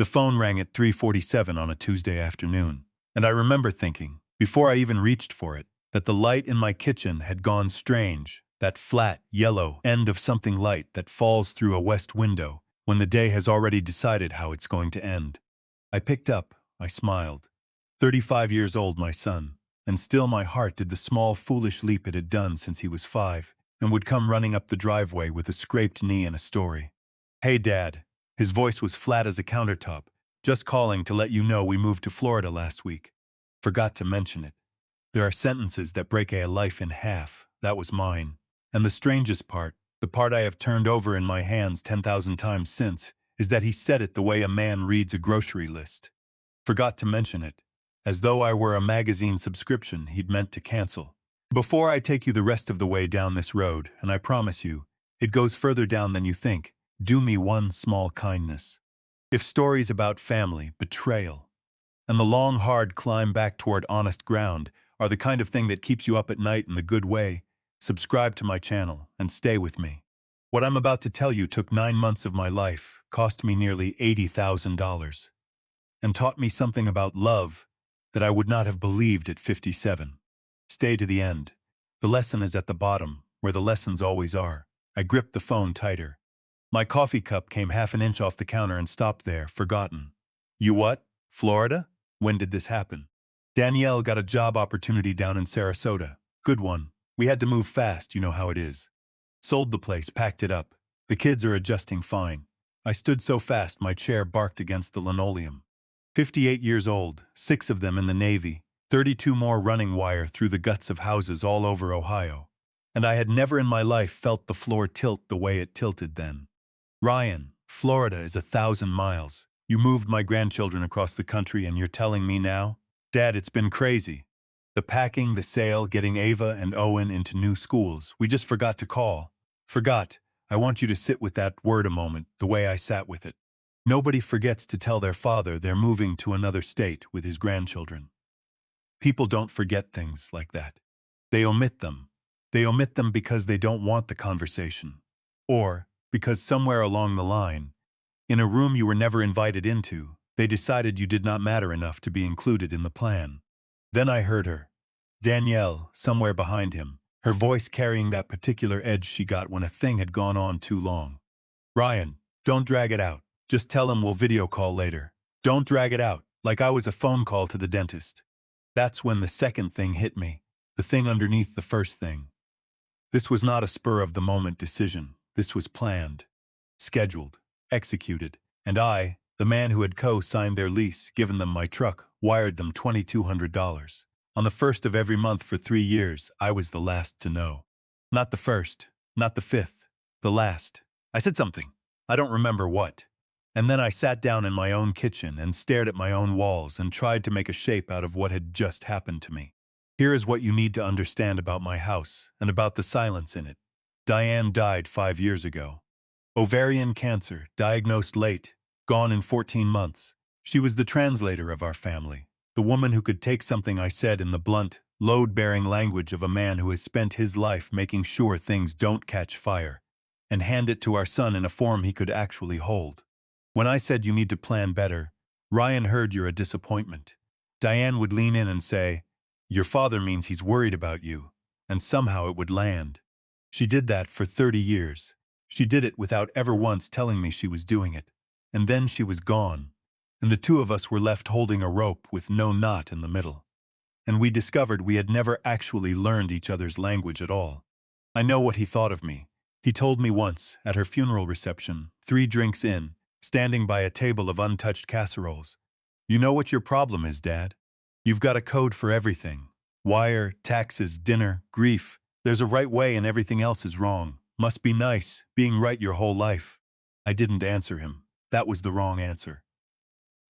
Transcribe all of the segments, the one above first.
The phone rang at 3:47 on a Tuesday afternoon, and I remember thinking, before I even reached for it, that the light in my kitchen had gone strange, that flat, yellow end of something light that falls through a west window when the day has already decided how it's going to end. I picked up, I smiled. 35 years old, my son, and still my heart did the small, foolish leap it had done since he was 5, and would come running up the driveway with a scraped knee and a story. "Hey, Dad." His voice was flat as a countertop. "Just calling to let you know we moved to Florida last week. Forgot to mention it." There are sentences that break a life in half. That was mine. And the strangest part, the part I have turned over in my hands 10,000 times since, is that he said it the way a man reads a grocery list. Forgot to mention it. As though I were a magazine subscription he'd meant to cancel. Before I take you the rest of the way down this road, and I promise you, it goes further down than you think, do me one small kindness. If stories about family, betrayal, and the long, hard climb back toward honest ground are the kind of thing that keeps you up at night in the good way, subscribe to my channel and stay with me. What I'm about to tell you took 9 months of my life, cost me nearly $80,000, and taught me something about love that I would not have believed at 57. Stay to the end. The lesson is at the bottom, where the lessons always are. I gripped the phone tighter. My coffee cup came half an inch off the counter and stopped there, forgotten. "You what? Florida? When did this happen?" "Danielle got a job opportunity down in Sarasota. Good one. We had to move fast, you know how it is. Sold the place, packed it up. The kids are adjusting fine." I stood so fast my chair barked against the linoleum. 58 years old, 6 of them in the Navy, 32 more running wire through the guts of houses all over Ohio. And I had never in my life felt the floor tilt the way it tilted then. "Ryan, Florida is 1,000 miles. You moved my grandchildren across the country and you're telling me now?" "Dad, it's been crazy. The packing, the sale, getting Ava and Owen into new schools. We just forgot to call." "Forgot. I want you to sit with that word a moment, the way I sat with it. Nobody forgets to tell their father they're moving to another state with his grandchildren. People don't forget things like that. They omit them. They omit them because they don't want the conversation. Or because somewhere along the line, in a room you were never invited into, they decided you did not matter enough to be included in the plan." Then I heard her. Danielle, somewhere behind him, her voice carrying that particular edge she got when a thing had gone on too long. "Ryan, don't drag it out. Just tell him we'll video call later. Don't drag it out, like I was a phone call to the dentist." That's when the second thing hit me, the thing underneath the first thing. This was not a spur-of-the-moment decision. This was planned, scheduled, executed, and I, the man who had co-signed their lease, given them my truck, wired them $2,200. On the first of every month for 3 years, I was the last to know. Not the first, not the 5th, the last. I said something. I don't remember what. And then I sat down in my own kitchen and stared at my own walls and tried to make a shape out of what had just happened to me. Here is what you need to understand about my house and about the silence in it. Diane died 5 years ago. Ovarian cancer, diagnosed late, gone in 14 months. She was the translator of our family, the woman who could take something I said in the blunt, load-bearing language of a man who has spent his life making sure things don't catch fire, and hand it to our son in a form he could actually hold. When I said you need to plan better, Ryan heard you're a disappointment. Diane would lean in and say, "Your father means he's worried about you," and somehow it would land. She did that for 30 years. She did it without ever once telling me she was doing it. And then she was gone, and the two of us were left holding a rope with no knot in the middle. And we discovered we had never actually learned each other's language at all. I know what he thought of me. He told me once, at her funeral reception, 3 drinks in, standing by a table of untouched casseroles, "You know what your problem is, Dad? You've got a code for everything. Wire, taxes, dinner, grief. There's a right way and everything else is wrong. Must be nice, being right your whole life." I didn't answer him. That was the wrong answer.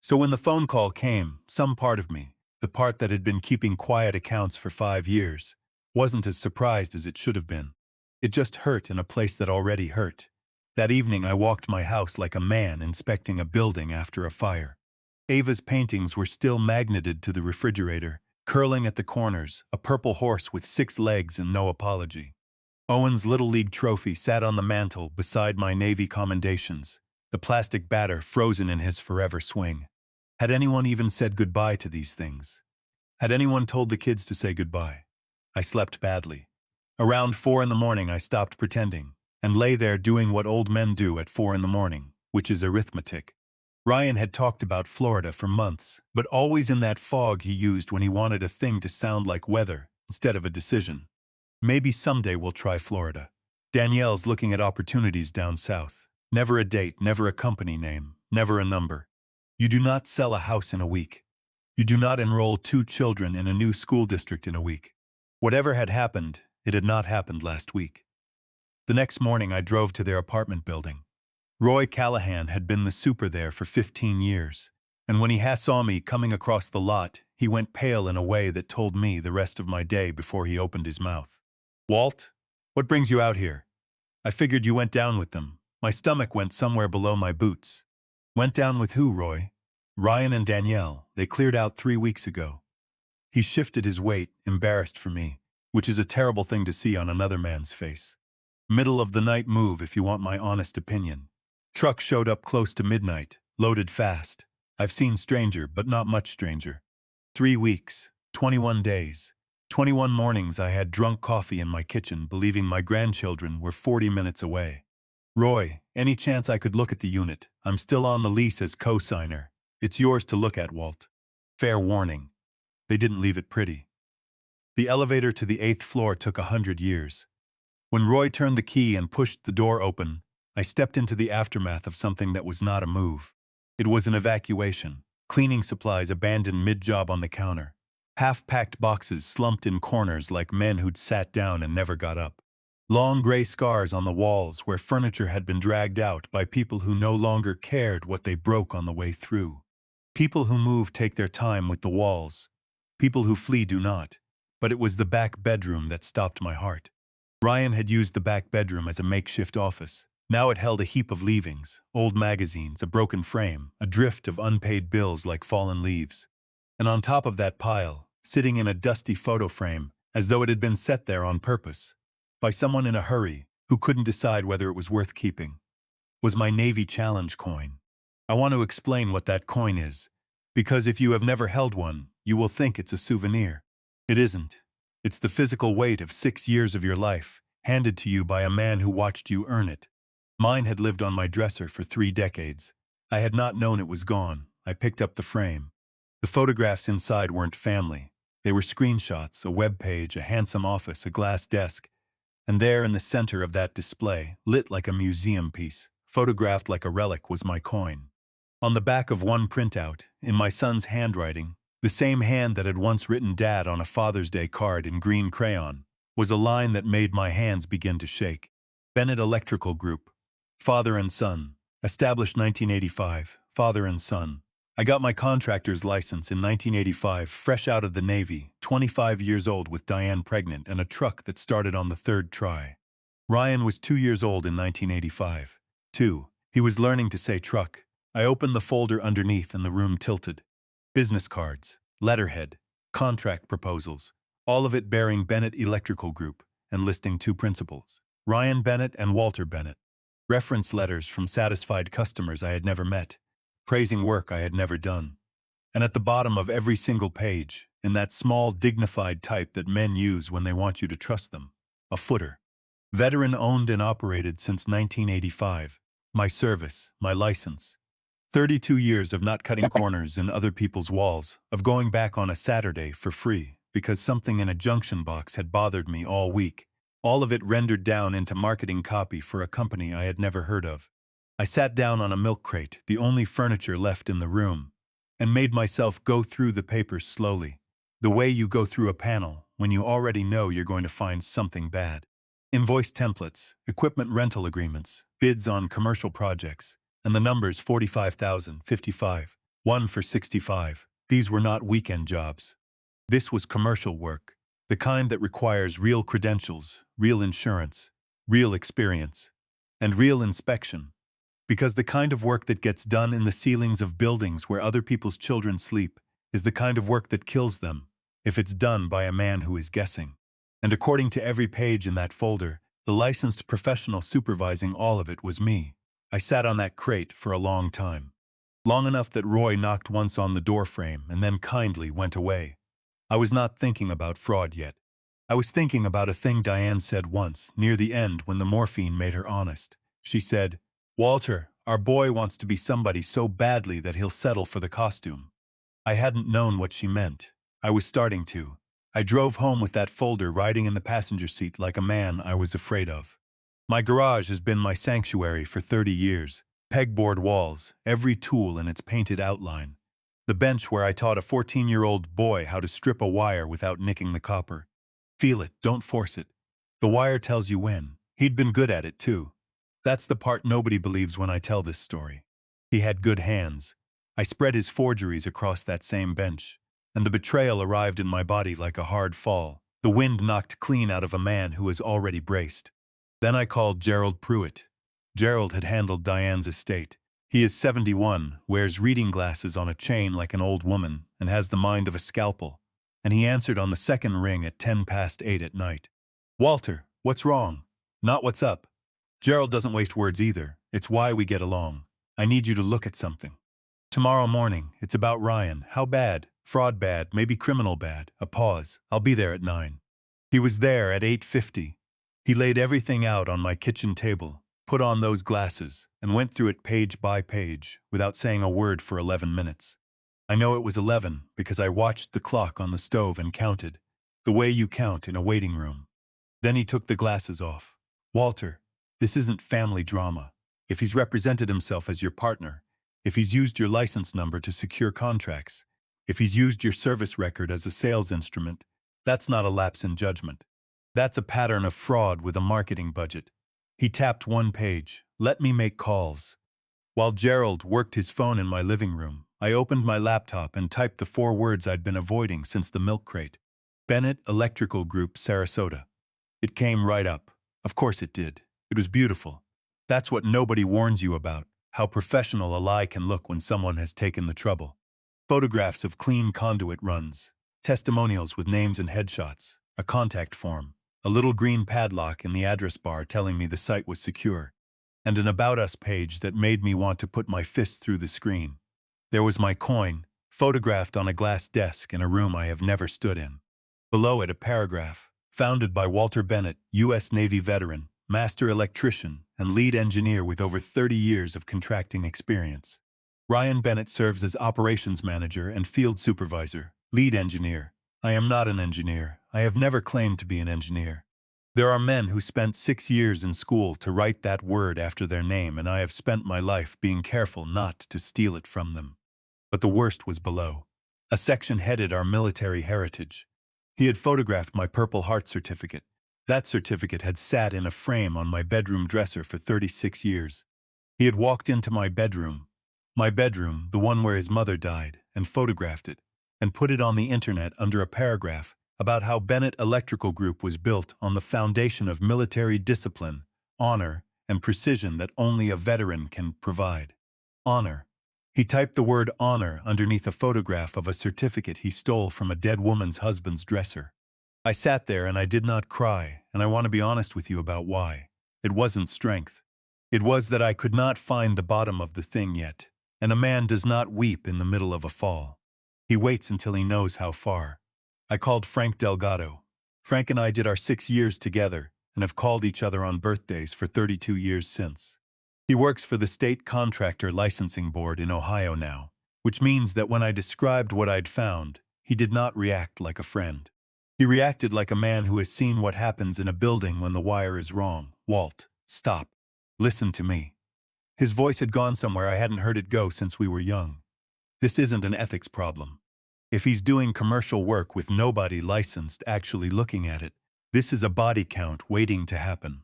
So when the phone call came, some part of me, the part that had been keeping quiet accounts for 5 years, wasn't as surprised as it should have been. It just hurt in a place that already hurt. That evening I walked my house like a man inspecting a building after a fire. Ava's paintings were still magneted to the refrigerator, curling at the corners, a purple horse with 6 legs and no apology. Owen's Little League trophy sat on the mantel beside my Navy commendations. the plastic batter frozen in his forever swing. Had anyone even said goodbye to these things? Had anyone told the kids to say goodbye? I slept badly. Around 4 in the morning I stopped pretending, and lay there doing what old men do at 4 in the morning, which is arithmetic. Ryan had talked about Florida for months, but always in that fog he used when he wanted a thing to sound like weather instead of a decision. Maybe someday we'll try Florida. Danielle's looking at opportunities down south. Never a date, never a company name, never a number. You do not sell a house in a week. You do not enroll 2 children in a new school district in a week. Whatever had happened, it had not happened last week. The next morning I drove to their apartment building. Roy Callahan had been the super there for 15 years, and when he saw me coming across the lot, he went pale in a way that told me the rest of my day before he opened his mouth. "Walt, what brings you out here?" "I figured you went down with them." My stomach went somewhere below my boots. "Went down with who, Roy?" "Ryan and Danielle. They cleared out 3 weeks ago." He shifted his weight, embarrassed for me, which is a terrible thing to see on another man's face. Middle of the night move if you want my honest opinion. Truck showed up close to midnight, loaded fast. I've seen stranger, but not much stranger. 3 weeks, 21 days, 21 mornings I had drunk coffee in my kitchen believing my grandchildren were 40 minutes away. "Roy, any chance I could look at the unit? I'm still on the lease as co-signer. It's yours to look at, Walt." Fair warning. They didn't leave it pretty. The elevator to the 8th floor took 100 years. When Roy turned the key and pushed the door open, I stepped into the aftermath of something that was not a move. It was an evacuation. Cleaning supplies abandoned mid-job on the counter. Half-packed boxes slumped in corners like men who'd sat down and never got up. Long gray scars on the walls where furniture had been dragged out by people who no longer cared what they broke on the way through. People who move take their time with the walls. People who flee do not. But it was the back bedroom that stopped my heart. Ryan had used the back bedroom as a makeshift office. Now it held a heap of leavings, old magazines, a broken frame, a drift of unpaid bills like fallen leaves. And on top of that pile, sitting in a dusty photo frame, as though it had been set there on purpose, by someone in a hurry who couldn't decide whether it was worth keeping, was my Navy Challenge coin. I want to explain what that coin is, because if you have never held one, you will think it's a souvenir. It isn't. It's the physical weight of 6 years of your life, handed to you by a man who watched you earn it. Mine had lived on my dresser for 3 decades. I had not known it was gone. I picked up the frame. The photographs inside weren't family. They were screenshots, a web page, a handsome office, a glass desk. And there in the center of that display, lit like a museum piece, photographed like a relic, was my coin. On the back of one printout, in my son's handwriting, the same hand that had once written Dad on a Father's Day card in green crayon, was a line that made my hands begin to shake. Bennett Electrical Group. Father and son. Established 1985. Father and son. I got my contractor's license in 1985, fresh out of the Navy, 25 years old with Diane pregnant and a truck that started on the 3rd try. Ryan was 2 years old in 1985. 2. He was learning to say truck. I opened the folder underneath and the room tilted. Business cards, letterhead, contract proposals, all of it bearing Bennett Electrical Group and listing 2 principals, Ryan Bennett and Walter Bennett. Reference letters from satisfied customers I had never met, praising work I had never done. And at the bottom of every single page, in that small, dignified type that men use when they want you to trust them, a footer. Veteran owned and operated since 1985. My service, my license. 32 years of not cutting corners in other people's walls, of going back on a Saturday for free because something in a junction box had bothered me all week. All of it rendered down into marketing copy for a company I had never heard of. I sat down on a milk crate, the only furniture left in the room, and made myself go through the papers slowly, the way you go through a panel when you already know you're going to find something bad. Invoice templates, equipment rental agreements, bids on commercial projects, and the numbers 45,000, 55, 1 for 65. These were not weekend jobs. This was commercial work. The kind that requires real credentials, real insurance, real experience, and real inspection. Because the kind of work that gets done in the ceilings of buildings where other people's children sleep is the kind of work that kills them, if it's done by a man who is guessing. And according to every page in that folder, the licensed professional supervising all of it was me. I sat on that crate for a long time. Long enough that Roy knocked once on the doorframe and then kindly went away. I was not thinking about fraud yet. I was thinking about a thing Diane said once, near the end when the morphine made her honest. She said, "Walter, our boy wants to be somebody so badly that he'll settle for the costume." I hadn't known what she meant. I was starting to. I drove home with that folder riding in the passenger seat like a man I was afraid of. My garage has been my sanctuary for 30 years. Pegboard walls, every tool in its painted outline. The bench where I taught a 14-year-old boy how to strip a wire without nicking the copper. Feel it, don't force it. The wire tells you when. He'd been good at it, too. That's the part nobody believes when I tell this story. He had good hands. I spread his forgeries across that same bench, and the betrayal arrived in my body like a hard fall. The wind knocked clean out of a man who was already braced. Then I called Gerald Pruitt. Gerald had handled Diane's estate. He is 71, wears reading glasses on a chain like an old woman, and has the mind of a scalpel. And he answered on the second ring at 8:10 at night. "Walter, what's wrong?" Not what's up. Gerald doesn't waste words either. It's why we get along. I need you to look at something. Tomorrow morning, it's about Ryan. How bad? Fraud bad, maybe criminal bad. A pause. I'll be there at 9. He was there at 8:50. He laid everything out on my kitchen table, put on those glasses, and went through it page by page, without saying a word for 11 minutes. I know it was 11 because I watched the clock on the stove and counted, the way you count in a waiting room. Then he took the glasses off. "Walter, this isn't family drama. If he's represented himself as your partner, if he's used your license number to secure contracts, if he's used your service record as a sales instrument, that's not a lapse in judgment. That's a pattern of fraud with a marketing budget." He tapped one page. "Let me make calls." While Gerald worked his phone in my living room, I opened my laptop and typed the 4 words I'd been avoiding since the milk crate. Bennett Electrical Group, Sarasota. It came right up. Of course it did. It was beautiful. That's what nobody warns you about, how professional a lie can look when someone has taken the trouble. Photographs of clean conduit runs, testimonials with names and headshots, a contact form, a little green padlock in the address bar telling me the site was secure, and an About Us page that made me want to put my fist through the screen. There was my coin, photographed on a glass desk in a room I have never stood in. Below it a paragraph, founded by Walter Bennett, U.S. Navy veteran, master electrician, and lead engineer with over 30 years of contracting experience. Ryan Bennett serves as operations manager and field supervisor, lead engineer. I am not an engineer. I have never claimed to be an engineer. There are men who spent 6 years in school to write that word after their name, and I have spent my life being careful not to steal it from them. But the worst was below. A section headed Our Military Heritage. He had photographed my Purple Heart certificate. That certificate had sat in a frame on my bedroom dresser for 36 years. He had walked into my bedroom, the one where his mother died, and photographed it, and put it on the internet under a paragraph about how Bennett Electrical Group was built on the foundation of military discipline, honor, and precision that only a veteran can provide. Honor. He typed the word honor underneath a photograph of a certificate he stole from a dead woman's husband's dresser. I sat there and I did not cry, and I want to be honest with you about why. It wasn't strength. It was that I could not find the bottom of the thing yet, and a man does not weep in the middle of a fall. He waits until he knows how far. I called Frank Delgado. Frank and I did our 6 years together and have called each other on birthdays for 32 years since. He works for the State Contractor Licensing Board in Ohio now, which means that when I described what I'd found, he did not react like a friend. He reacted like a man who has seen what happens in a building when the wire is wrong. "Walt, stop. Listen to me." His voice had gone somewhere I hadn't heard it go since we were young. "This isn't an ethics problem. If he's doing commercial work with nobody licensed actually looking at it, this is a body count waiting to happen.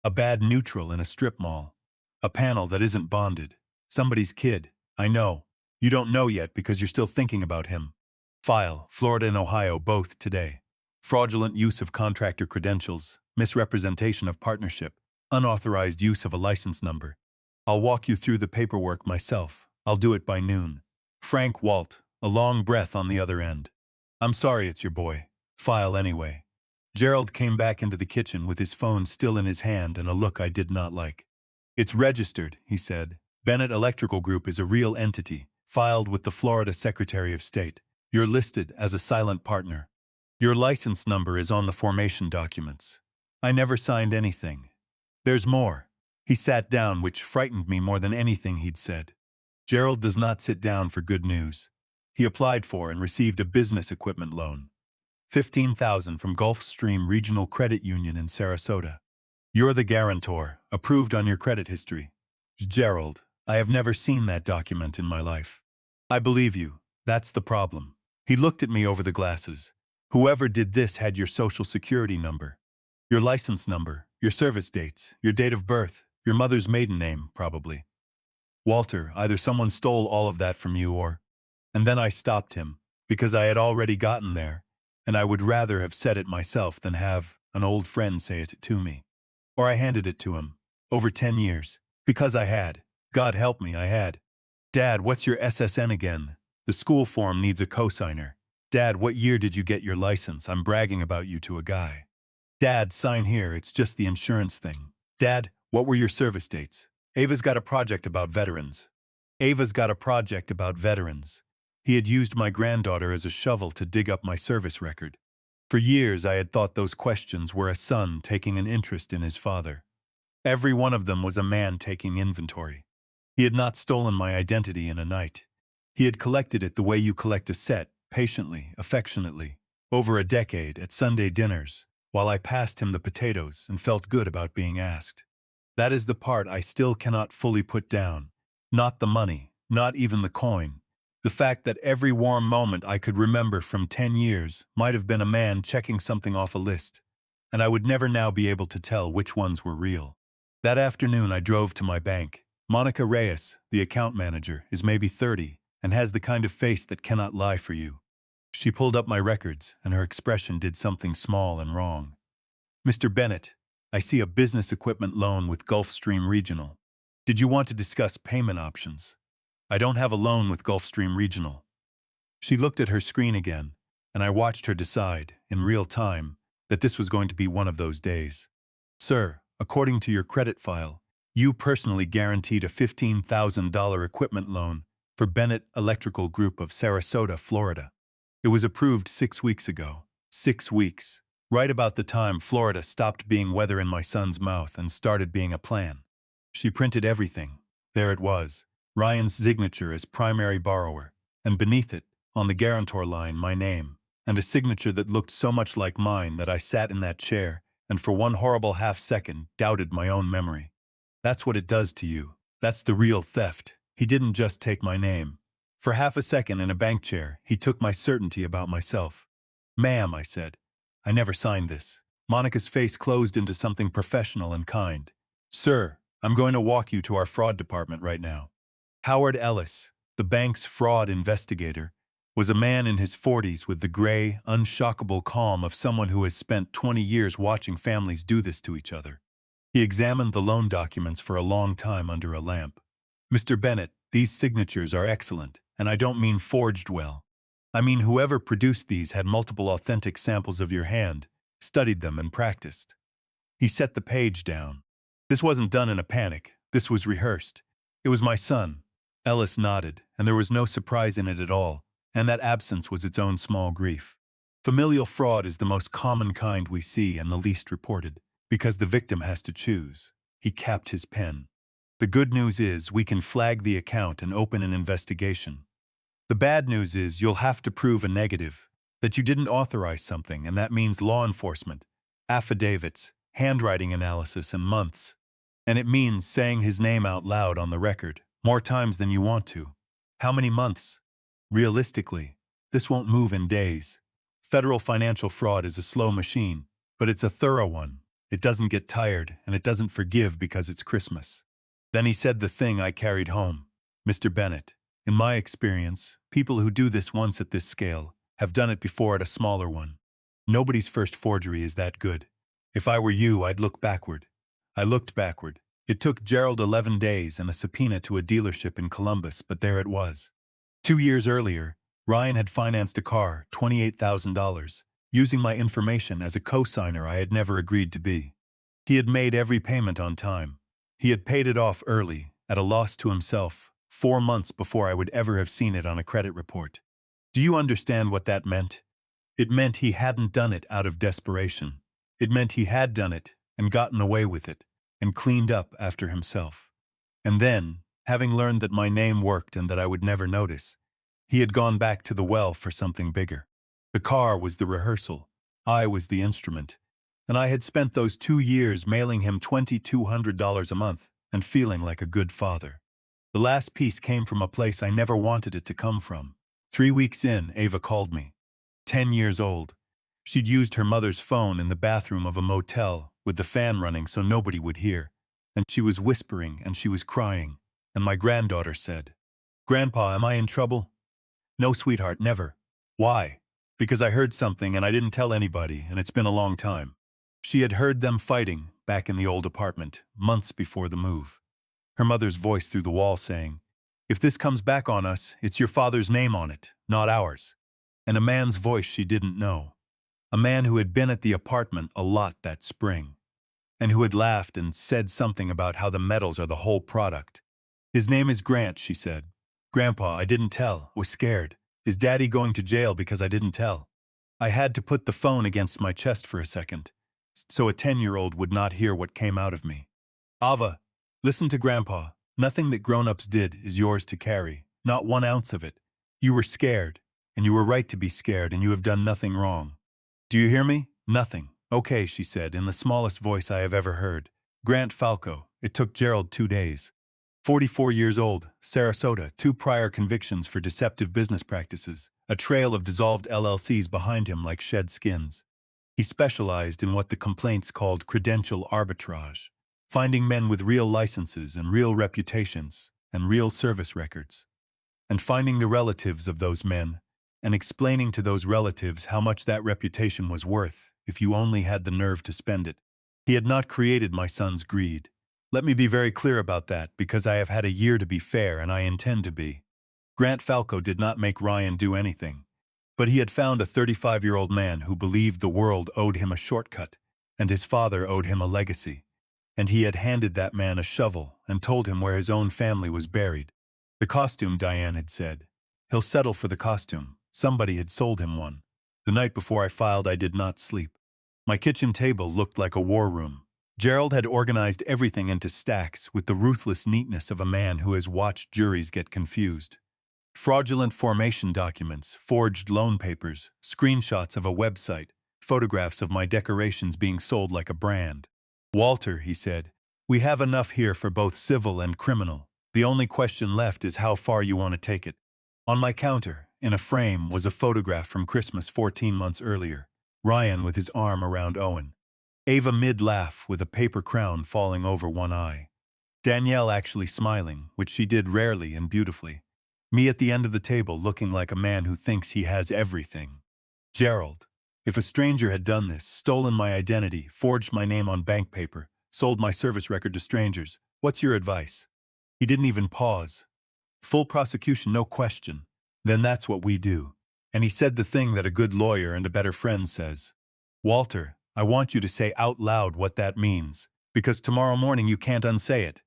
A bad neutral in a strip mall. A panel that isn't bonded. Somebody's kid. I know. You don't know yet because you're still thinking about him. File, Florida and Ohio, both today. Fraudulent use of contractor credentials, misrepresentation of partnership, unauthorized use of a license number. I'll walk you through the paperwork myself. I'll do it by noon. Frank Walt, a long breath on the other end. I'm sorry it's your boy. File anyway." Gerald came back into the kitchen with his phone still in his hand and a look I did not like. It's registered, he said. Bennett Electrical Group is a real entity, filed with the Florida Secretary of State. You're listed as a silent partner. Your license number is on the formation documents. I never signed anything. There's more. He sat down, which frightened me more than anything he'd said. Gerald does not sit down for good news. He applied for and received a business equipment loan. $15,000 from Gulfstream Regional Credit Union in Sarasota. You're the guarantor, approved on your credit history. Gerald, I have never seen that document in my life. I believe you. That's the problem. He looked at me over the glasses. Whoever did this had your social security number, your license number, your service dates, your date of birth, your mother's maiden name, probably. Walter, either someone stole all of that from you or... And then I stopped him, because I had already gotten there, and I would rather have said it myself than have an old friend say it to me. Or I handed it to him, over 10 years, because I had. God help me, I had. Dad, what's your SSN again? The school form needs a cosigner. Dad, what year did you get your license? I'm bragging about you to a guy. Dad, sign here, it's just the insurance thing. Dad, what were your service dates? Ava's got a project about veterans. Ava's got a project about veterans. He had used my granddaughter as a shovel to dig up my service record. For years I had thought those questions were a son taking an interest in his father. Every one of them was a man taking inventory. He had not stolen my identity in a night. He had collected it the way you collect a set, patiently, affectionately, over a decade at Sunday dinners, while I passed him the potatoes and felt good about being asked. That is the part I still cannot fully put down. Not the money, not even the coin. The fact that every warm moment I could remember from 10 years might have been a man checking something off a list, and I would never now be able to tell which ones were real. That afternoon I drove to my bank. Monica Reyes, the account manager, is maybe 30 and has the kind of face that cannot lie for you. She pulled up my records, and her expression did something small and wrong. Mr. Bennett, I see a business equipment loan with Gulfstream Regional. Did you want to discuss payment options? I don't have a loan with Gulfstream Regional. She looked at her screen again, and I watched her decide, in real time, that this was going to be one of those days. Sir, according to your credit file, you personally guaranteed a $15,000 equipment loan for Bennett Electrical Group of Sarasota, Florida. It was approved 6 weeks ago. 6 weeks. Right about the time Florida stopped being weather in my son's mouth and started being a plan. She printed everything. There it was. Ryan's signature as primary borrower, and beneath it, on the guarantor line, my name, and a signature that looked so much like mine that I sat in that chair and for one horrible half-second doubted my own memory. That's what it does to you. That's the real theft. He didn't just take my name. For half a second in a bank chair, he took my certainty about myself. Ma'am, I said, I never signed this. Monica's face closed into something professional and kind. Sir, I'm going to walk you to our fraud department right now. Howard Ellis, the bank's fraud investigator, was a man in his 40s with the gray, unshockable calm of someone who has spent 20 years watching families do this to each other. He examined the loan documents for a long time under a lamp. Mr. Bennett, these signatures are excellent, and I don't mean forged well. I mean whoever produced these had multiple authentic samples of your hand, studied them and practiced. He set the page down. This wasn't done in a panic. This was rehearsed. It was my son. Ellis nodded, and there was no surprise in it at all, and that absence was its own small grief. Familial fraud is the most common kind we see and the least reported, because the victim has to choose. He capped his pen. The good news is we can flag the account and open an investigation. The bad news is you'll have to prove a negative, that you didn't authorize something, and that means law enforcement, affidavits, handwriting analysis, and months. And it means saying his name out loud on the record, more times than you want to. How many months? Realistically, this won't move in days. Federal financial fraud is a slow machine, but it's a thorough one. It doesn't get tired, and it doesn't forgive because it's Christmas. Then he said the thing I carried home. Mr. Bennett, in my experience, people who do this once at this scale have done it before at a smaller one. Nobody's first forgery is that good. If I were you, I'd look backward. I looked backward. It took Gerald 11 days and a subpoena to a dealership in Columbus, but there it was. 2 years earlier, Ryan had financed a car, $28,000, using my information as a co-signer I had never agreed to be. He had made every payment on time. He had paid it off early, at a loss to himself, 4 months before I would ever have seen it on a credit report. Do you understand what that meant? It meant he hadn't done it out of desperation. It meant he had done it, and gotten away with it, and cleaned up after himself. And then, having learned that my name worked and that I would never notice, he had gone back to the well for something bigger. The car was the rehearsal. I was the instrument. And I had spent those 2 years mailing him $2,200 a month and feeling like a good father. The last piece came from a place I never wanted it to come from. 3 weeks in, Ava called me. 10 years old. She'd used her mother's phone in the bathroom of a motel with the fan running so nobody would hear. And she was whispering and she was crying. And my granddaughter said, "Grandpa, am I in trouble?" "No, sweetheart, never." "Why?" "Because I heard something and I didn't tell anybody, and it's been a long time." She had heard them fighting back in the old apartment, months before the move. Her mother's voice through the wall saying, "If this comes back on us, it's your father's name on it, not ours." And a man's voice she didn't know. A man who had been at the apartment a lot that spring. And who had laughed and said something about how the metals are the whole product. "His name is Grant," she said. "Grandpa, I didn't tell, was scared. Is Daddy going to jail because I didn't tell?" I had to put the phone against my chest for a second, so a 10-year-old would not hear what came out of me. "Ava, listen to Grandpa. Nothing that grown-ups did is yours to carry, not 1 ounce of it. You were scared, and you were right to be scared, and you have done nothing wrong. Do you hear me? Nothing." "Okay," she said, in the smallest voice I have ever heard. "Grant Falco. It took Gerald 2 days. 44 years old, Sarasota, 2 prior convictions for deceptive business practices, a trail of dissolved LLCs behind him like shed skins. He specialized in what the complaints called credential arbitrage, finding men with real licenses and real reputations and real service records, and finding the relatives of those men, and explaining to those relatives how much that reputation was worth if you only had the nerve to spend it. He had not created my son's greed. Let me be very clear about that, because I have had a year to be fair and I intend to be. Grant Falco did not make Ryan do anything, but he had found a 35-year-old man who believed the world owed him a shortcut, and his father owed him a legacy, and he had handed that man a shovel and told him where his own family was buried. The costume, Diane had said. He'll settle for the costume. Somebody had sold him one. The night before I filed, I did not sleep. My kitchen table looked like a war room. Gerald had organized everything into stacks with the ruthless neatness of a man who has watched juries get confused. Fraudulent formation documents, forged loan papers, screenshots of a website, photographs of my decorations being sold like a brand. "Walter," he said, "we have enough here for both civil and criminal. The only question left is how far you want to take it." On my counter, in a frame, was a photograph from Christmas 14 months earlier. Ryan with his arm around Owen. Ava mid-laugh with a paper crown falling over one eye. Danielle actually smiling, which she did rarely and beautifully. Me at the end of the table looking like a man who thinks he has everything. Gerald. If a stranger had done this, stolen my identity, forged my name on bank paper, sold my service record to strangers, what's your advice? He didn't even pause. Full prosecution, no question. Then that's what we do. And he said the thing that a good lawyer and a better friend says. "Walter, I want you to say out loud what that means, because tomorrow morning you can't unsay it."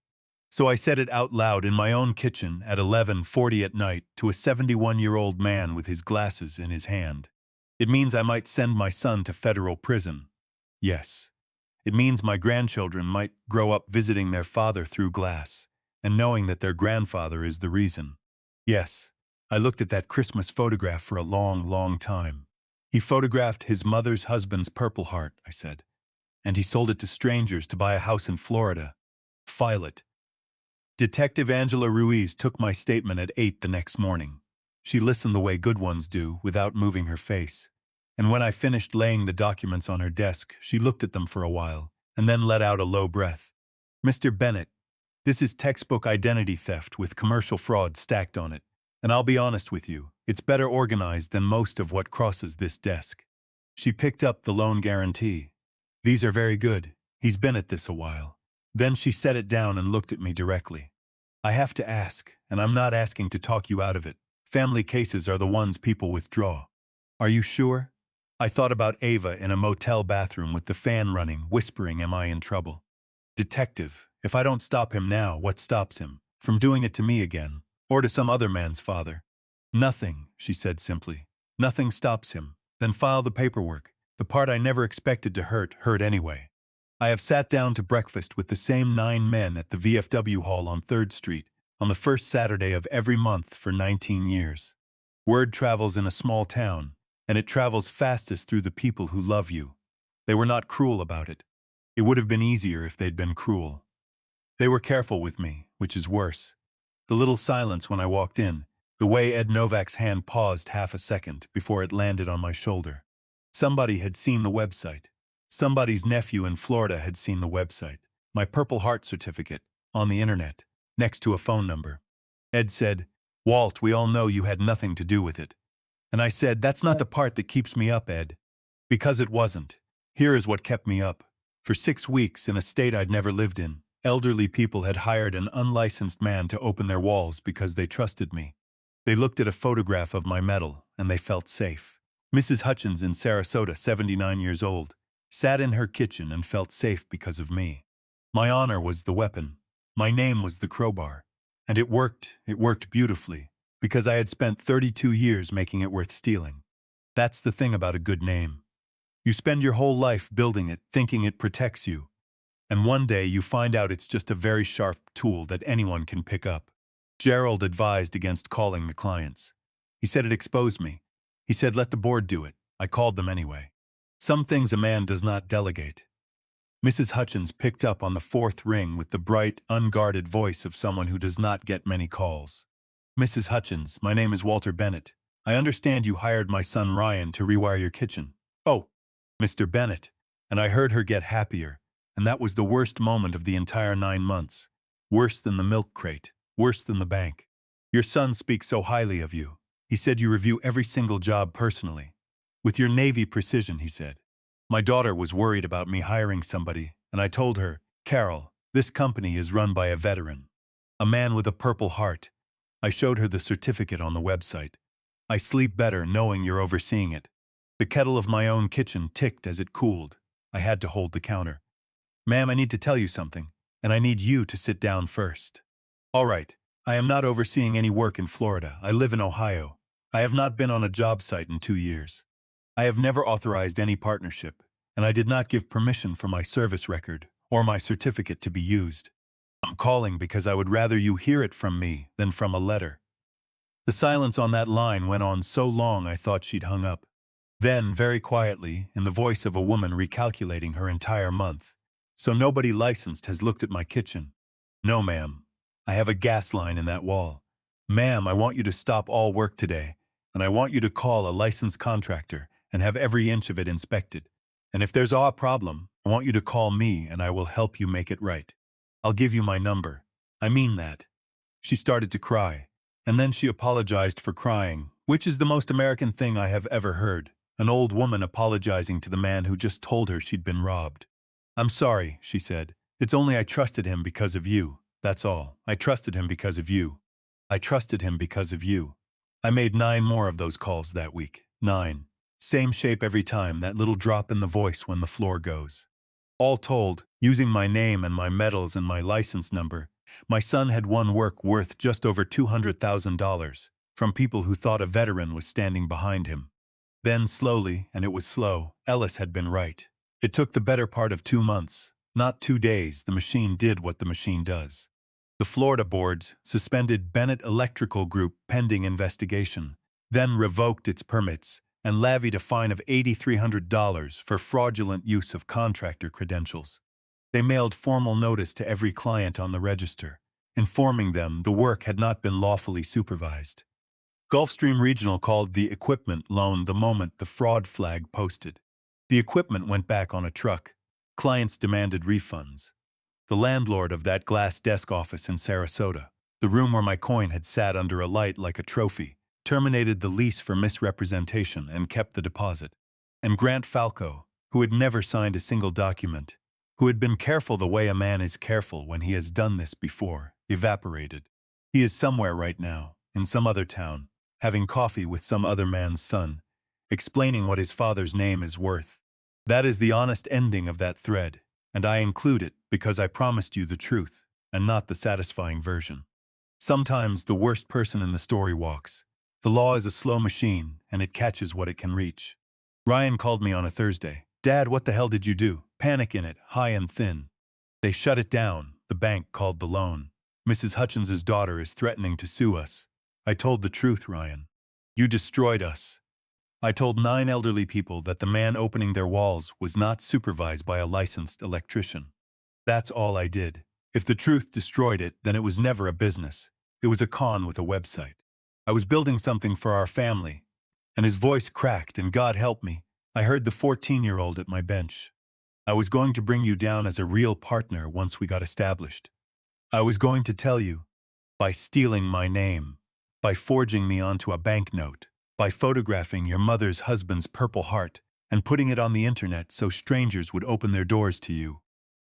So I said it out loud in my own kitchen at 11:40 at night to a 71-year-old man with his glasses in his hand. It means I might send my son to federal prison. Yes. It means my grandchildren might grow up visiting their father through glass, and knowing that their grandfather is the reason. Yes. I looked at that Christmas photograph for a long, long time. "He photographed his mother's husband's Purple Heart," I said. "And he sold it to strangers to buy a house in Florida. File it." Detective Angela Ruiz took my statement at 8 the next morning. She listened the way good ones do, without moving her face. And when I finished laying the documents on her desk, she looked at them for a while, and then let out a low breath. "Mr. Bennett, this is textbook identity theft with commercial fraud stacked on it. And I'll be honest with you, it's better organized than most of what crosses this desk." She picked up the loan guarantee. "These are very good. He's been at this a while." Then she set it down and looked at me directly. "I have to ask, and I'm not asking to talk you out of it. Family cases are the ones people withdraw. Are you sure?" I thought about Ava in a motel bathroom with the fan running, whispering, "Am I in trouble?" "Detective, If I don't stop him now, what stops him from doing it to me again, or to some other man's father? Nothing, she said simply. Nothing stops him. Then file the paperwork. The part I never expected to hurt anyway. I have sat down to breakfast with the same 9 men at the VFW hall on 3rd Street on the first Saturday of every month for 19 years. Word travels in a small town, and it travels fastest through the people who love you. They were not cruel about it. It would have been easier if they'd been cruel. They were careful with me, which is worse. The little silence when I walked in, the way Ed Novak's hand paused half a second before it landed on my shoulder. Somebody had seen the website. Somebody's nephew in Florida had seen the website, my Purple Heart certificate, on the internet, next to a phone number. Ed said, "Walt, we all know you had nothing to do with it." And I said, "That's not the part that keeps me up, Ed." Because it wasn't. Here is what kept me up. For 6 weeks, in a state I'd never lived in, elderly people had hired an unlicensed man to open their walls because they trusted me. They looked at a photograph of my medal, and they felt safe. Mrs. Hutchins in Sarasota, 79 years old, sat in her kitchen and felt safe because of me. My honor was the weapon. My name was the crowbar. And it worked beautifully, because I had spent 32 years making it worth stealing. That's the thing about a good name. You spend your whole life building it, thinking it protects you. And one day you find out it's just a very sharp tool that anyone can pick up. Gerald advised against calling the clients. He said it exposed me. He said let the board do it. I called them anyway. Some things a man does not delegate. Mrs. Hutchins picked up on the 4th ring with the bright, unguarded voice of someone who does not get many calls. "Mrs. Hutchins, my name is Walter Bennett. I understand you hired my son Ryan to rewire your kitchen." "Oh, Mr. Bennett." And I heard her get happier, and that was the worst moment of the entire 9 months. Worse than the milk crate. Worse than the bank. "Your son speaks so highly of you. He said you review every single job personally. With your Navy precision," he said. My daughter was worried about me hiring somebody, and I told her, "Carol, this company is run by a veteran. A man with a Purple Heart." I showed her the certificate on the website. "I sleep better knowing you're overseeing it." The kettle of my own kitchen ticked as it cooled. I had to hold the counter. "Ma'am, I need to tell you something, and I need you to sit down first." "All right. I am not overseeing any work in Florida. I live in Ohio. I have not been on a job site in 2 years. I have never authorized any partnership, and I did not give permission for my service record or my certificate to be used. I'm calling because I would rather you hear it from me than from a letter." The silence on that line went on so long I thought she'd hung up. Then, very quietly, in the voice of a woman recalculating her entire month, "So nobody licensed has looked at my kitchen?" "No, ma'am. I have a gas line in that wall. Ma'am, I want you to stop all work today, and I want you to call a licensed contractor and have every inch of it inspected. And if there's a problem, I want you to call me and I will help you make it right. I'll give you my number. I mean that." She started to cry, and then she apologized for crying, which is the most American thing I have ever heard. An old woman apologizing to the man who just told her she'd been robbed. "I'm sorry," she said. "It's only I trusted him because of you. That's all. I trusted him because of you. I trusted him because of you." I made 9 more of those calls that week. 9. Same shape every time, that little drop in the voice when the floor goes. All told, using my name and my medals and my license number, my son had won work worth just over $200,000 from people who thought a veteran was standing behind him. Then slowly, and it was slow, Ellis had been right. It took the better part of 2 months. Not 2 days, the machine did what the machine does. The Florida boards suspended Bennett Electrical Group pending investigation, then revoked its permits and levied a fine of $8,300 for fraudulent use of contractor credentials. They mailed formal notice to every client on the register, informing them the work had not been lawfully supervised. Gulfstream Regional called the equipment loan the moment the fraud flag posted. The equipment went back on a truck. Clients demanded refunds. The landlord of that glass desk office in Sarasota, the room where my coin had sat under a light like a trophy, terminated the lease for misrepresentation and kept the deposit. And Grant Falco, who had never signed a single document, who had been careful the way a man is careful when he has done this before, evaporated. He is somewhere right now, in some other town, having coffee with some other man's son, explaining what his father's name is worth. That is the honest ending of that thread. And I include it because I promised you the truth, and not the satisfying version. Sometimes the worst person in the story walks. The law is a slow machine, and it catches what it can reach. Ryan called me on a Thursday. "Dad, what the hell did you do?" Panic in it, high and thin. "They shut it down. The bank called the loan. Mrs. Hutchins's daughter is threatening to sue us." I told the truth, Ryan. "You destroyed us." I told 9 elderly people that the man opening their walls was not supervised by a licensed electrician. That's all I did. If the truth destroyed it, then it was never a business. It was a con with a website. I was building something for our family. And his voice cracked, and God help me, I heard the 14-year-old at my bench. "I was going to bring you down as a real partner once we got established. I was going to tell you, by stealing my name, by forging me onto a banknote, by photographing your mother's husband's Purple Heart and putting it on the internet so strangers would open their doors to you.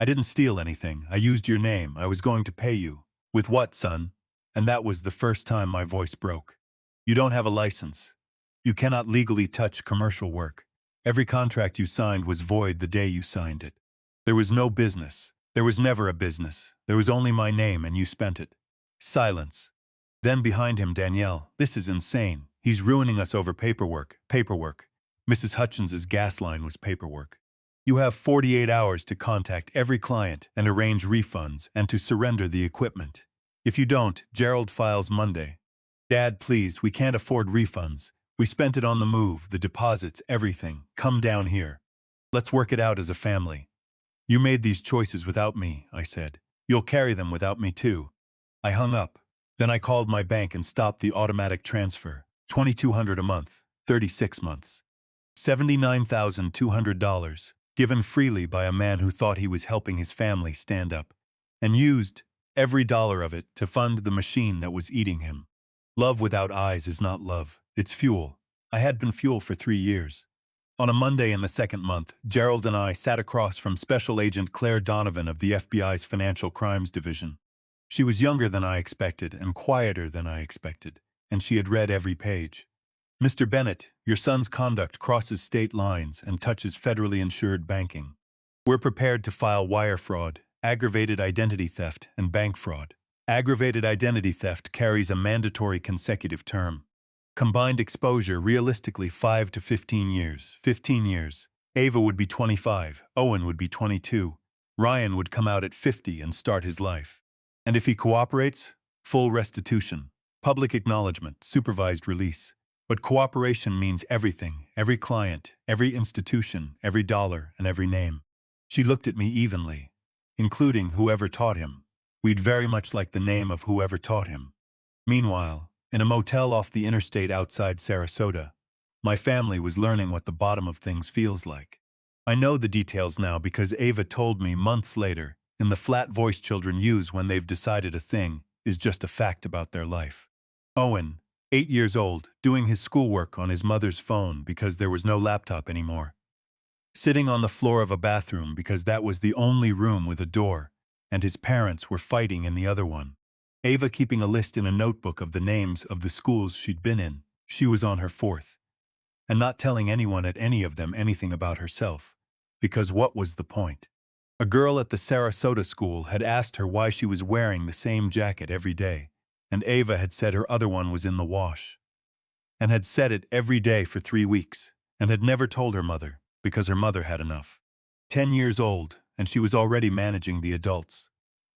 I didn't steal anything. I used your name. I was going to pay you." "With what, son?" And that was the first time my voice broke. "You don't have a license. You cannot legally touch commercial work. Every contract you signed was void the day you signed it. There was no business. There was never a business. There was only my name, and you spent it." Silence. Then behind him, Danielle, "This is insane. He's ruining us over paperwork." Paperwork. Mrs. Hutchins's gas line was paperwork. "You have 48 hours to contact every client and arrange refunds and to surrender the equipment. If you don't, Gerald files Monday." "Dad, please, we can't afford refunds. We spent it on the move, the deposits, everything. Come down here. Let's work it out as a family." "You made these choices without me," I said. "You'll carry them without me too." I hung up. Then I called my bank and stopped the automatic transfer. $2,200 a month, 36 months. $79,200, given freely by a man who thought he was helping his family stand up, and used every dollar of it to fund the machine that was eating him. Love without eyes is not love. It's fuel. I had been fuel for 3 years. On a Monday in the second month, Gerald and I sat across from Special Agent Claire Donovan of the FBI's Financial Crimes Division. She was younger than I expected and quieter than I expected, and she had read every page. "Mr. Bennett, your son's conduct crosses state lines and touches federally insured banking. We're prepared to file wire fraud, aggravated identity theft, and bank fraud. Aggravated identity theft carries a mandatory consecutive term. Combined exposure realistically 5 to 15 years. 15 years. Ava would be 25, Owen would be 22. Ryan would come out at 50 and start his life. And if he cooperates, full restitution, public acknowledgement, supervised release. But cooperation means everything, every client, every institution, every dollar, and every name." She looked at me evenly, "Including whoever taught him. We'd very much like the name of whoever taught him." Meanwhile, in a motel off the interstate outside Sarasota, my family was learning what the bottom of things feels like. I know the details now because Ava told me months later, in the flat voice children use when they've decided a thing is just a fact about their life. Owen, 8 years old, doing his schoolwork on his mother's phone because there was no laptop anymore. Sitting on the floor of a bathroom because that was the only room with a door, and his parents were fighting in the other one. Ava keeping a list in a notebook of the names of the schools she'd been in. She was on her 4th. And not telling anyone at any of them anything about herself. Because what was the point? A girl at the Sarasota school had asked her why she was wearing the same jacket every day, and Ava had said her other one was in the wash. And had said it every day for 3 weeks, and had never told her mother, because her mother had enough. 10 years old, and she was already managing the adults.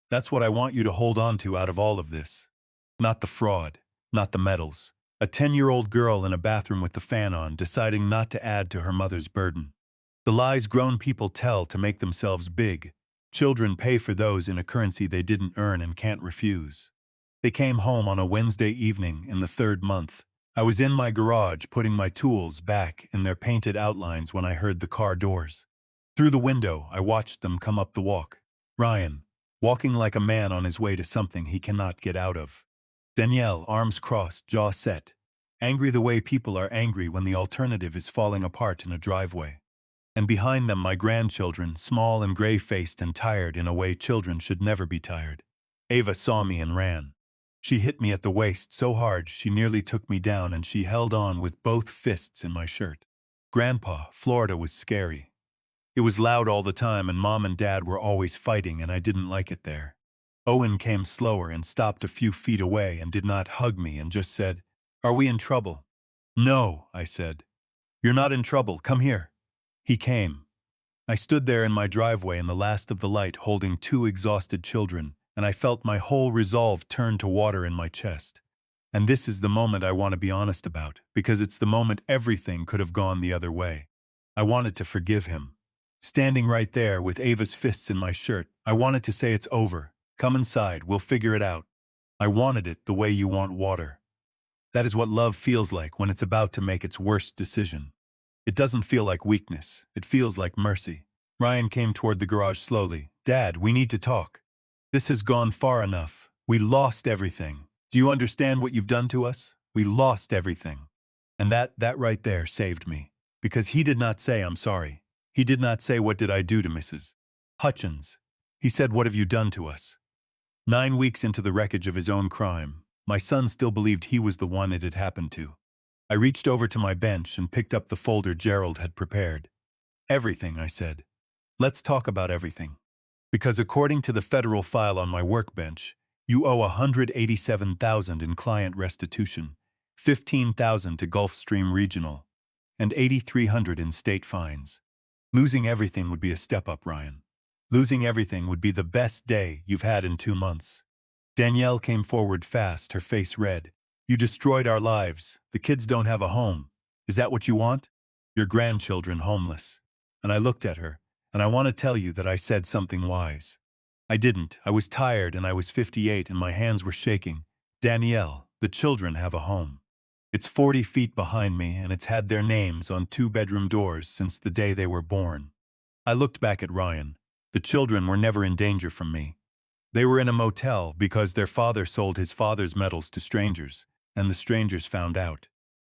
That's what I want you to hold on to out of all of this. Not the fraud, not the medals. A 10-year-old girl in a bathroom with the fan on, deciding not to add to her mother's burden. The lies grown people tell to make themselves big. Children pay for those in a currency they didn't earn and can't refuse. They came home on a Wednesday evening in the 3rd month. I was in my garage putting my tools back in their painted outlines when I heard the car doors. Through the window, I watched them come up the walk. Ryan, walking like a man on his way to something he cannot get out of. Danielle, arms crossed, jaw set. Angry the way people are angry when the alternative is falling apart in a driveway. And behind them my grandchildren, small and gray-faced and tired in a way children should never be tired. Ava saw me and ran. She hit me at the waist so hard she nearly took me down, and she held on with both fists in my shirt. Grandpa, Florida was scary. It was loud all the time and Mom and Dad were always fighting and I didn't like it there. Owen came slower and stopped a few feet away and did not hug me and just said, "Are we in trouble?" "No," I said. "You're not in trouble, come here." He came. I stood there in my driveway in the last of the light holding two exhausted children, and I felt my whole resolve turn to water in my chest. And this is the moment I want to be honest about, because it's the moment everything could have gone the other way. I wanted to forgive him. Standing right there with Ava's fists in my shirt, I wanted to say it's over. Come inside, we'll figure it out. I wanted it the way you want water. That is what love feels like when it's about to make its worst decision. It doesn't feel like weakness, it feels like mercy. Ryan came toward the garage slowly. "Dad, we need to talk. This has gone far enough. We lost everything. Do you understand what you've done to us? We lost everything." And that right there saved me. Because he did not say, "I'm sorry." He did not say, "What did I do to Mrs. Hutchins?" He said, "What have you done to us?" 9 weeks into the wreckage of his own crime, my son still believed he was the one it had happened to. I reached over to my bench and picked up the folder Gerald had prepared. "Everything," I said. "Let's talk about everything. Because according to the federal file on my workbench, you owe $187,000 in client restitution, $15,000 to Gulfstream Regional, and $8,300 in state fines. Losing everything would be a step up, Ryan. Losing everything would be the best day you've had in 2 months." Danielle came forward fast, her face red. "You destroyed our lives. The kids don't have a home. Is that what you want? Your grandchildren homeless." And I looked at her, and I want to tell you that I said something wise. I didn't. I was tired and I was 58 and my hands were shaking. "Danielle, the children have a home. It's 40 feet behind me and it's had their names on 2-bedroom doors since the day they were born." I looked back at Ryan. The children were never in danger from me. They were in a motel because their father sold his father's metals to strangers, and the strangers found out.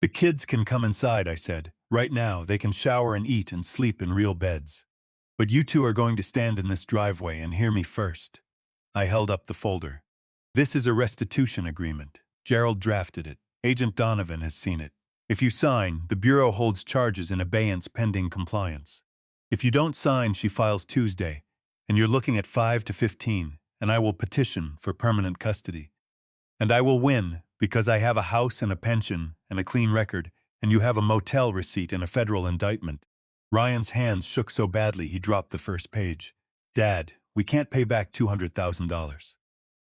"The kids can come inside," I said. "Right now, they can shower and eat and sleep in real beds. But you two are going to stand in this driveway and hear me first." I held up the folder. "This is a restitution agreement. Gerald drafted it. Agent Donovan has seen it. If you sign, the Bureau holds charges in abeyance pending compliance. If you don't sign, she files Tuesday, and you're looking at 5 to 15, and I will petition for permanent custody. And I will win, because I have a house and a pension and a clean record, and you have a motel receipt and a federal indictment." Ryan's hands shook so badly he dropped the first page. "Dad, we can't pay back $200,000.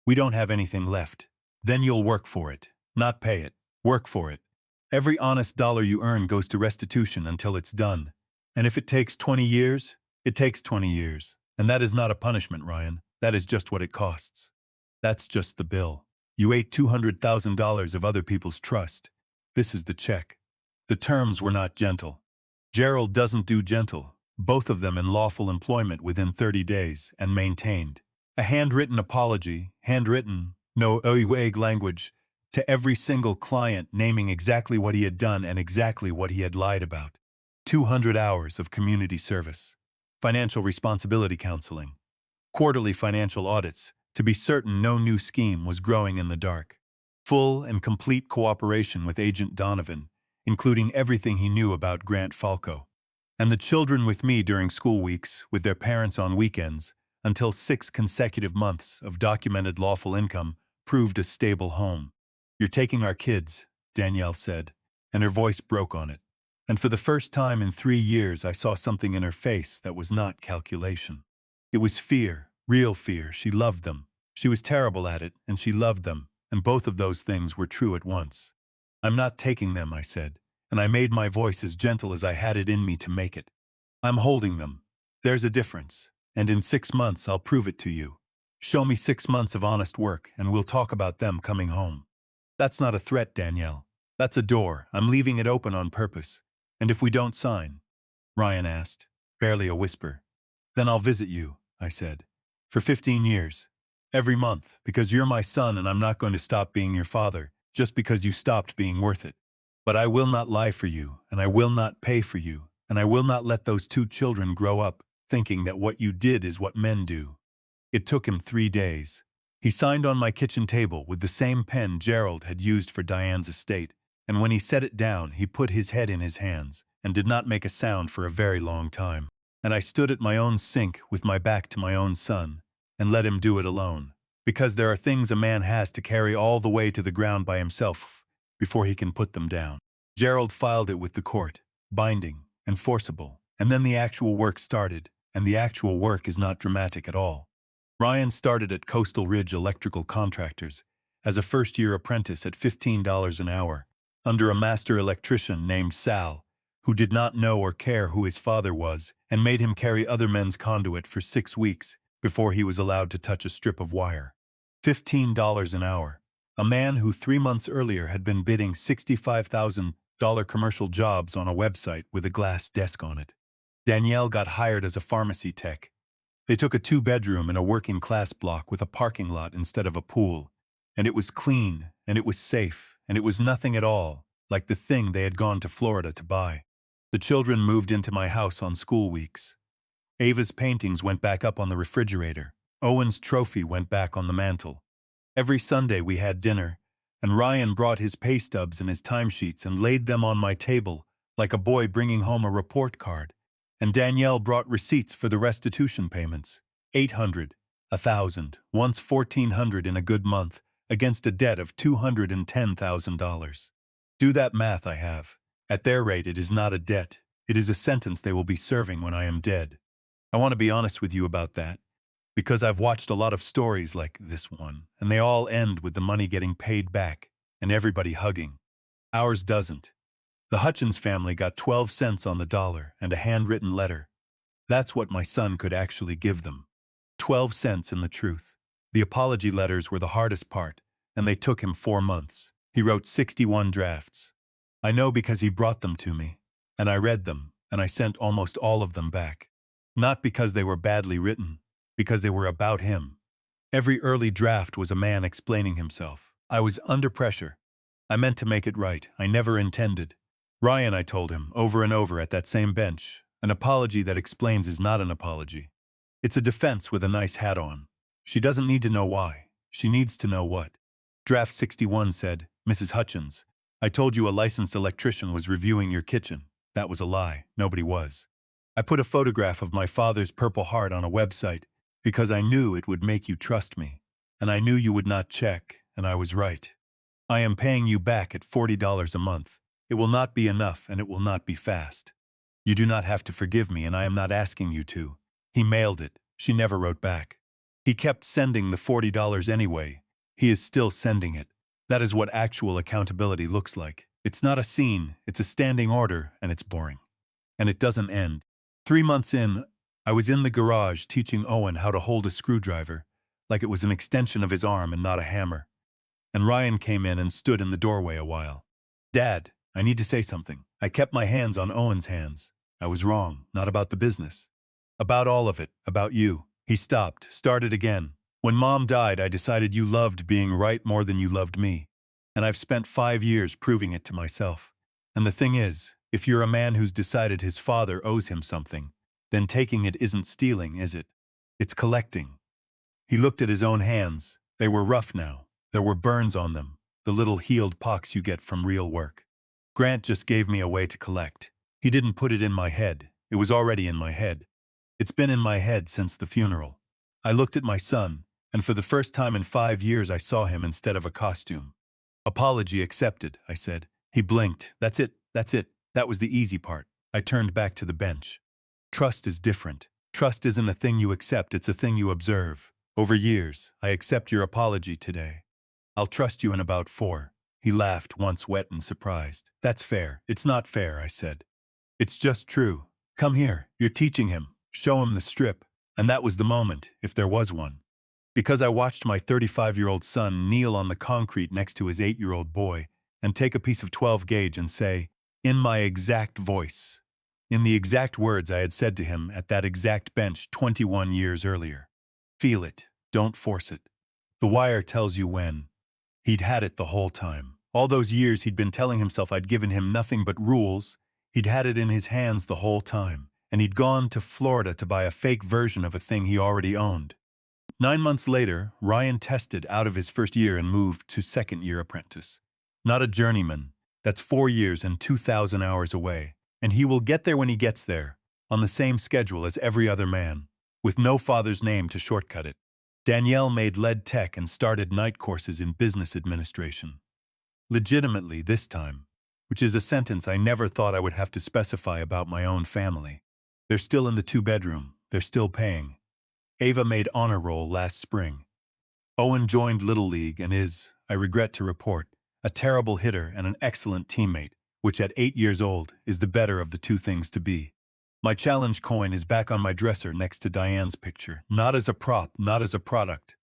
We don't have anything left. Then you'll work for it. Not pay it. Work for it. Every honest dollar you earn goes to restitution until it's done. And if it takes 20 years, it takes 20 years. And that is not a punishment, Ryan. That is just what it costs. That's just the bill. You ate $200,000 of other people's trust. This is the check." The terms were not gentle. Gerald doesn't do gentle. Both of them in lawful employment within 30 days, and maintained. A handwritten apology, handwritten, no vague language, to every single client naming exactly what he had done and exactly what he had lied about. 200 hours of community service. Financial responsibility counseling. Quarterly financial audits, to be certain no new scheme was growing in the dark. Full and complete cooperation with Agent Donovan, including everything he knew about Grant Falco. And the children with me during school weeks, with their parents on weekends, until 6 consecutive months of documented lawful income proved a stable home. "You're taking our kids," Danielle said, and her voice broke on it. And for the first time in 3 years I saw something in her face that was not calculation. It was fear, real fear. She loved them. She was terrible at it, and she loved them, and both of those things were true at once. "I'm not taking them," I said, and I made my voice as gentle as I had it in me to make it. "I'm holding them. There's a difference, and in 6 months I'll prove it to you. Show me 6 months of honest work, and we'll talk about them coming home." "That's not a threat, Danielle. That's a door. I'm leaving it open on purpose. And if we don't sign?" Ryan asked, barely a whisper. "Then I'll visit you," I said, "for 15 years. Every month, because you're my son and I'm not going to stop being your father, just because you stopped being worth it. But I will not lie for you, and I will not pay for you, and I will not let those 2 children grow up thinking that what you did is what men do." It took him 3 days. He signed on my kitchen table with the same pen Gerald had used for Diane's estate, and when he set it down, he put his head in his hands and did not make a sound for a very long time. And I stood at my own sink with my back to my own son and let him do it alone. Because there are things a man has to carry all the way to the ground by himself before he can put them down. Gerald filed it with the court, binding, enforceable, and then the actual work started, and the actual work is not dramatic at all. Ryan started at Coastal Ridge Electrical Contractors as a first-year apprentice at $15 an hour, under a master electrician named Sal, who did not know or care who his father was and made him carry other men's conduit for 6 weeks before he was allowed to touch a strip of wire. $15 an hour. A man who 3 months earlier had been bidding $65,000 commercial jobs on a website with a glass desk on it. Danielle got hired as a pharmacy tech. They took a 2-bedroom in a working-class block with a parking lot instead of a pool, and it was clean, and it was safe, and it was nothing at all like the thing they had gone to Florida to buy. The children moved into my house on school weeks. Ava's paintings went back up on the refrigerator. Owen's trophy went back on the mantel. Every Sunday we had dinner, and Ryan brought his pay stubs and his timesheets and laid them on my table like a boy bringing home a report card. And Danielle brought receipts for the restitution payments. 800, 1,000, once 1,400 in a good month, against a debt of $210,000. Do that math I have. At their rate, it is not a debt. It is a sentence they will be serving when I am dead. I want to be honest with you about that, because I've watched a lot of stories like this one, and they all end with the money getting paid back, and everybody hugging. Ours doesn't. The Hutchins family got 12 cents on the dollar and a handwritten letter. That's what my son could actually give them. 12 cents in the truth. The apology letters were the hardest part, and they took him 4 months. He wrote 61 drafts. I know because he brought them to me, and I read them, and I sent almost all of them back. Not because they were badly written, because they were about him. Every early draft was a man explaining himself. I was under pressure. I meant to make it right. I never intended. Ryan, I told him, over and over at that same bench, an apology that explains is not an apology. It's a defense with a nice hat on. She doesn't need to know why. She needs to know what. Draft 61 said, Mrs. Hutchins, I told you a licensed electrician was reviewing your kitchen. That was a lie. Nobody was. I put a photograph of my father's Purple Heart on a website because I knew it would make you trust me, and I knew you would not check, and I was right. I am paying you back at $40 a month. It will not be enough, and it will not be fast. You do not have to forgive me, and I am not asking you to. He mailed it. She never wrote back. He kept sending the $40 anyway. He is still sending it. That is what actual accountability looks like. It's not a scene, it's a standing order, and it's boring. And it doesn't end. 3 months in, I was in the garage teaching Owen how to hold a screwdriver, like it was an extension of his arm and not a hammer. And Ryan came in and stood in the doorway a while. Dad, I need to say something. I kept my hands on Owen's hands. I was wrong, not about the business. About all of it, about you. He stopped, started again. When Mom died, I decided you loved being right more than you loved me. And I've spent 5 years proving it to myself. And the thing is, if you're a man who's decided his father owes him something, then taking it isn't stealing, is it? It's collecting. He looked at his own hands. They were rough now. There were burns on them, the little healed pox you get from real work. Grant just gave me a way to collect. He didn't put it in my head. It was already in my head. It's been in my head since the funeral. I looked at my son, and for the first time in 5 years I saw him instead of a costume. Apology accepted, I said. He blinked. That's it. That was the easy part. I turned back to the bench. Trust is different. Trust isn't a thing you accept, it's a thing you observe. Over years, I accept your apology today. I'll trust you in about 4. He laughed, once wet and surprised. That's fair. It's not fair, I said. It's just true. Come here. You're teaching him. Show him the strip. And that was the moment, if there was one. Because I watched my 35-year-old son kneel on the concrete next to his 8-year-old boy and take a piece of 12 gauge and say, in my exact voice, in the exact words I had said to him at that exact bench 21 years earlier. Feel it. Don't force it. The wire tells you when. He'd had it the whole time. All those years he'd been telling himself I'd given him nothing but rules. He'd had it in his hands the whole time. And he'd gone to Florida to buy a fake version of a thing he already owned. 9 months later, Ryan tested out of his first year and moved to second-year apprentice. Not a journeyman. That's 4 years and 2,000 hours away. And he will get there when he gets there. on the same schedule as every other man, with no father's name to shortcut it. Danielle made lead tech and started night courses in business administration. Legitimately this time, which is a sentence I never thought I would have to specify about my own family. They're still in the two-bedroom, they're still paying. Ava made honor roll last spring. Owen joined Little League and is, I regret to report, a terrible hitter and an excellent teammate, which at 8 years old is the better of the two things to be. My challenge coin is back on my dresser next to Diane's picture, not as a prop, not as a product.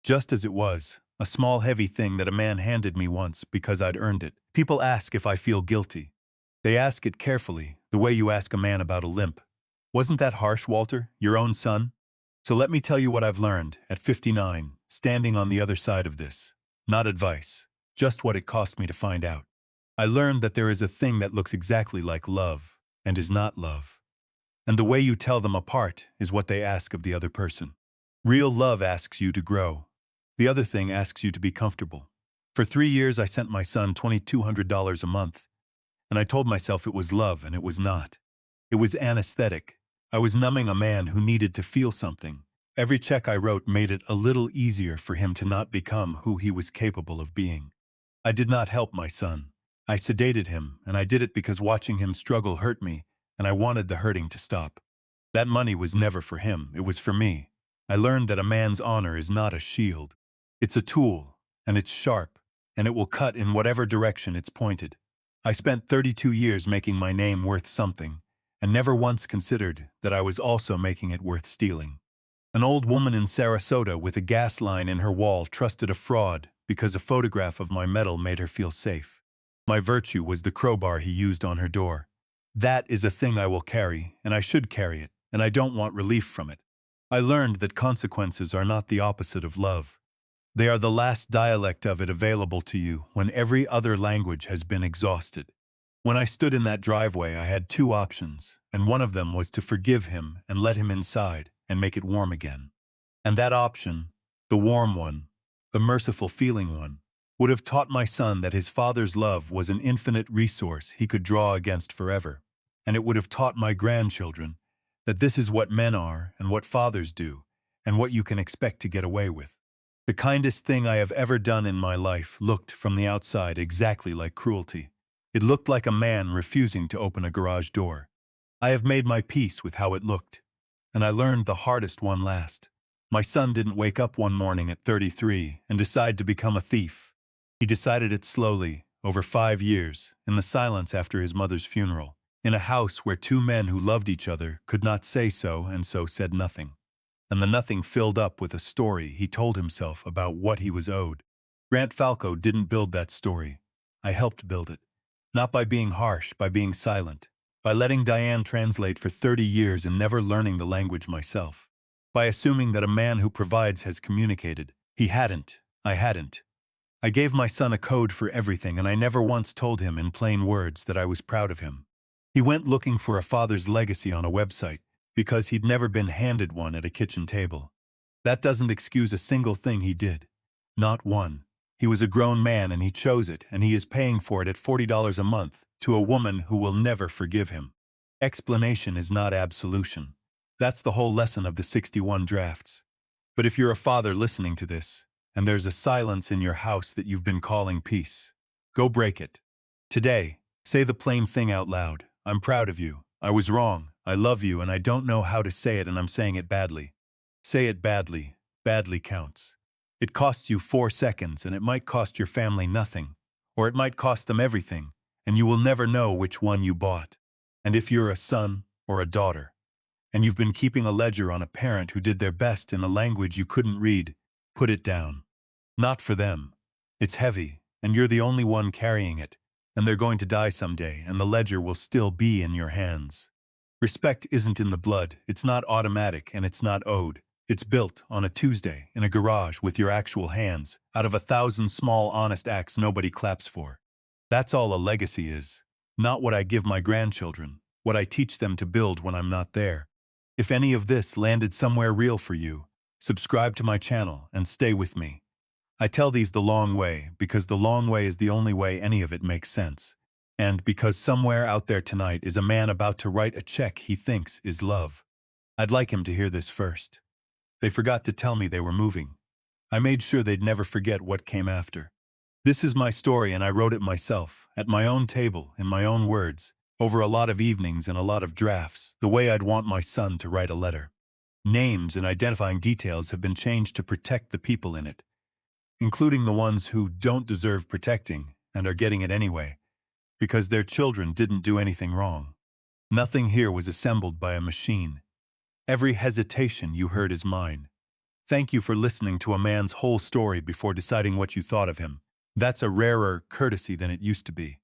Just as it was, a small heavy thing that a man handed me once because I'd earned it. People ask if I feel guilty. They ask it carefully, the way you ask a man about a limp. Wasn't that harsh, Walter, your own son? So let me tell you what I've learned, at 59, standing on the other side of this. Not advice, just what it cost me to find out. I learned that there is a thing that looks exactly like love, and is not love. And the way you tell them apart is what they ask of the other person. Real love asks you to grow. The other thing asks you to be comfortable. For 3 years I sent my son $2,200 a month, and I told myself it was love, and it was not. It was anesthetic. I was numbing a man who needed to feel something. Every check I wrote made it a little easier for him to not become who he was capable of being. I did not help my son. I sedated him, and I did it because watching him struggle hurt me, and I wanted the hurting to stop. That money was never for him, it was for me. I learned that a man's honor is not a shield. It's a tool, and it's sharp, and it will cut in whatever direction it's pointed. I spent 32 years making my name worth something, and never once considered that I was also making it worth stealing. An old woman in Sarasota with a gas line in her wall trusted a fraud because a photograph of my medal made her feel safe. My virtue was the crowbar he used on her door. That is a thing I will carry, and I should carry it, and I don't want relief from it. I learned that consequences are not the opposite of love. They are the last dialect of it available to you when every other language has been exhausted. When I stood in that driveway, I had two options, and one of them was to forgive him and let him inside and make it warm again. And that option, the warm one, the merciful feeling one, would have taught my son that his father's love was an infinite resource he could draw against forever. And it would have taught my grandchildren that this is what men are and what fathers do, and what you can expect to get away with. The kindest thing I have ever done in my life looked from the outside exactly like cruelty. It looked like a man refusing to open a garage door. I have made my peace with how it looked, and I learned the hardest one last. My son didn't wake up one morning at 33 and decide to become a thief. He decided it slowly, over 5 years, in the silence after his mother's funeral, in a house where two men who loved each other could not say so and so said nothing. And the nothing filled up with a story he told himself about what he was owed. Grant Falco didn't build that story. I helped build it. Not by being harsh, by being silent. By letting Diane translate for 30 years and never learning the language myself. By assuming that a man who provides has communicated. He hadn't. I hadn't. I gave my son a code for everything, and I never once told him in plain words that I was proud of him. He went looking for a father's legacy on a website because he'd never been handed one at a kitchen table. That doesn't excuse a single thing he did. Not one. He was a grown man and he chose it, and he is paying for it at $40 a month to a woman who will never forgive him. Explanation is not absolution. That's the whole lesson of the 61 drafts. But if you're a father listening to this, and there's a silence in your house that you've been calling peace, go break it. Today, say the plain thing out loud. I'm proud of you. I was wrong. I love you, and I don't know how to say it, and I'm saying it badly. Say it badly. Badly counts. It costs you 4 seconds, and it might cost your family nothing. Or it might cost them everything, and you will never know which one you bought. And if you're a son or a daughter, and you've been keeping a ledger on a parent who did their best in a language you couldn't read, put it down. Not for them. It's heavy, and you're the only one carrying it, and they're going to die someday, and the ledger will still be in your hands. Respect isn't in the blood, it's not automatic, and it's not owed. It's built on a Tuesday in a garage with your actual hands, out of 1,000 small honest acts nobody claps for. That's all a legacy is. Not what I give my grandchildren, what I teach them to build when I'm not there. If any of this landed somewhere real for you, subscribe to my channel and stay with me. I tell these the long way because the long way is the only way any of it makes sense. And because somewhere out there tonight is a man about to write a check he thinks is love. I'd like him to hear this first. They forgot to tell me they were moving. I made sure they'd never forget what came after. This is my story, and I wrote it myself, at my own table, in my own words, over a lot of evenings and a lot of drafts, the way I'd want my son to write a letter. Names and identifying details have been changed to protect the people in it, including the ones who don't deserve protecting and are getting it anyway, because their children didn't do anything wrong. Nothing here was assembled by a machine. Every hesitation you heard is mine. Thank you for listening to a man's whole story before deciding what you thought of him. That's a rarer courtesy than it used to be.